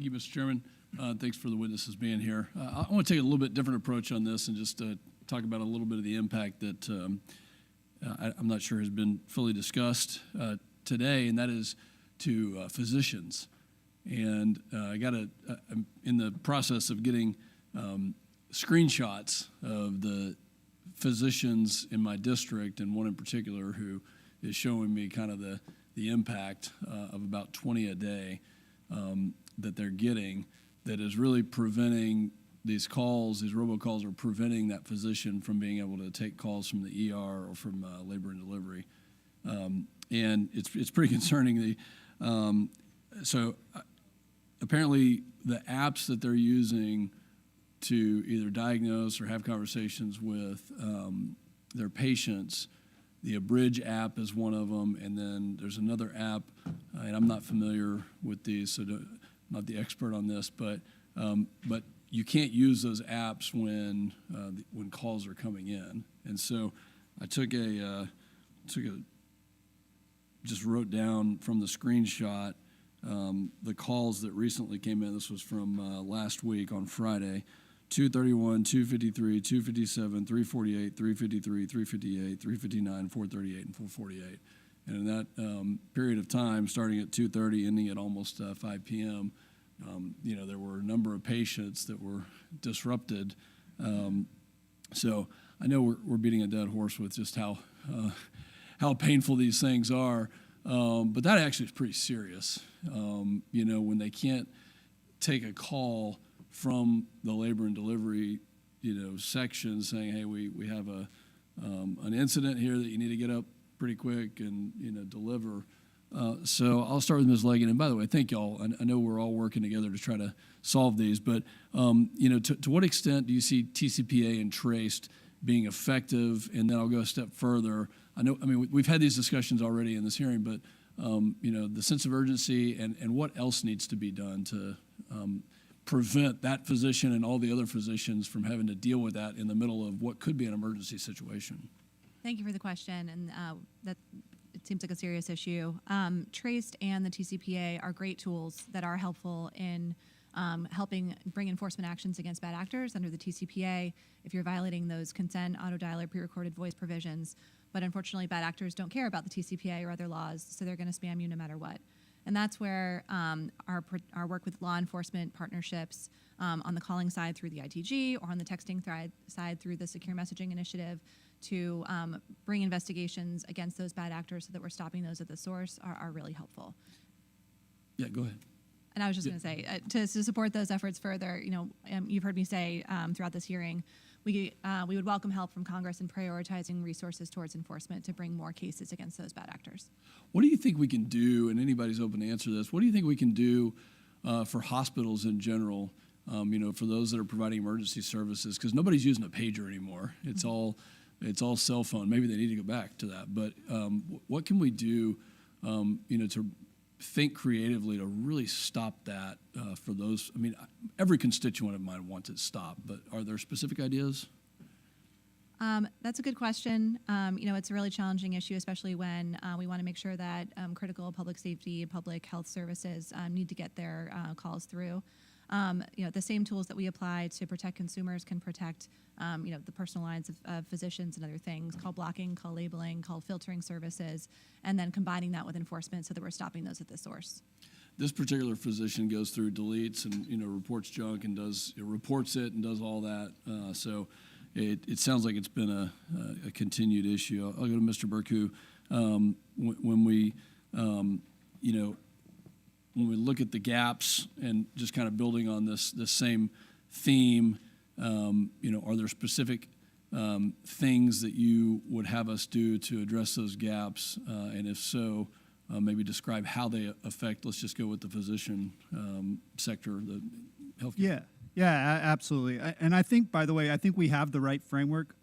Thank you, Mr. Chairman. Thanks for the witnesses being here. I want to take a little bit different approach on this and just talk about a little bit of the impact that I'm not sure has been fully discussed today, and that is to physicians. And I'm in the process of getting screenshots of the physicians in my district, and one in particular who is showing me kind of the impact of about 20 a day that they're getting, that is really preventing these calls. These robocalls are preventing that physician from being able to take calls from the ER or from labor and delivery, and it's pretty concerning. So apparently the apps that they're using to either diagnose or have conversations with their patients, the Abridge app is one of them, and then there's another app, and I'm not familiar with these, so I'm not the expert on this, but you can't use those apps when calls are coming in. And so I just wrote down from the screenshot the calls that recently came in. This was from last week on Friday: 231, 253, 257, 348, 353, 358, 359, 438, and 448. And in that period of time, starting at 2:30, ending at almost 5 p.m., there were a number of patients that were disrupted. So I know we're beating a dead horse with just how painful these things are, but that actually is pretty serious. When they can't take a call from the labor and delivery, section saying, hey, we have an incident here that you need to get up pretty quick and, deliver. So I'll start with Ms. Leggin. And by the way, thank y'all. I know we're all working together to try to solve these, but, to what extent do you see TCPA and TRACED being effective? And then I'll go a step further. We've had these discussions already in this hearing, but, the sense of urgency and what else needs to be done to prevent that physician and all the other physicians from having to deal with that in the middle of what could be an emergency situation. Thank you for the question, and that it seems like a serious issue. TRACED and the TCPA are great tools that are helpful in helping bring enforcement actions against bad actors under the TCPA if you're violating those consent, auto dialer, pre-recorded voice provisions. But unfortunately, bad actors don't care about the TCPA or other laws, so they're going to spam you no matter what. And that's where our work with law enforcement partnerships on the calling side through the ITG or on the texting side through the Secure Messaging Initiative to bring investigations against those bad actors so that we're stopping those at the source are really helpful. Yeah, go ahead. And I was just going to say, to support those efforts further, you've heard me say throughout this hearing, we would welcome help from Congress in prioritizing resources towards enforcement to bring more cases against those bad actors. What do you think we can do, and anybody's open to answer this, what do you think we can do for hospitals in general, for those that are providing emergency services? Because nobody's using a pager anymore. It's all cell phone. Maybe they need to go back to that. But what can we do, to think creatively to really stop that for those? Every constituent of mine wants it stopped, but are there specific ideas? That's a good question. It's a really challenging issue, especially when we want to make sure that critical public safety, public health services need to get their calls through. The same tools that we apply to protect consumers can protect, the personal lines of physicians and other things, call blocking, call labeling, call filtering services, and then combining that with enforcement so that we're stopping those at the source. This particular physician goes through, deletes, and reports junk and reports it and does all that. So it sounds like it's been a continued issue. I'll go to Mr. Burke, who when we look at the gaps and just kind of building on this same theme, are there specific things that you would have us do to address those gaps? And if so, maybe describe how they affect, let's just go with the physician sector, the healthcare. Yeah, absolutely. And I think, by the way, we have the right framework.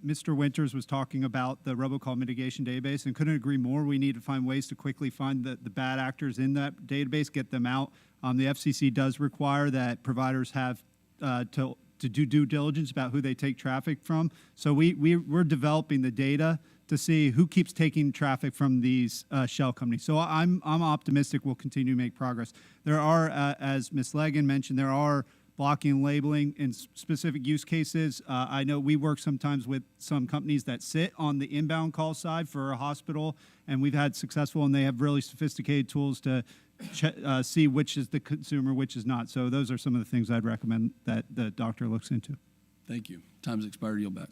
Mr. Winters was talking about the robocall mitigation database and couldn't agree more. We need to find ways to quickly find the bad actors in that database, get them out. The FCC does require that providers have to do due diligence about who they take traffic from. So we're developing the data to see who keeps taking traffic from these shell companies. So I'm optimistic we'll continue to make progress. There are, as Ms. Leggin mentioned, there are blocking and labeling in specific use cases. I know we work sometimes with some companies that sit on the inbound call side for a hospital, and we've had successful, and they have really sophisticated tools to see which is the consumer, which is not. So those are some of the things I'd recommend that the doctor looks into. Thank you. Time's expired. Yield back.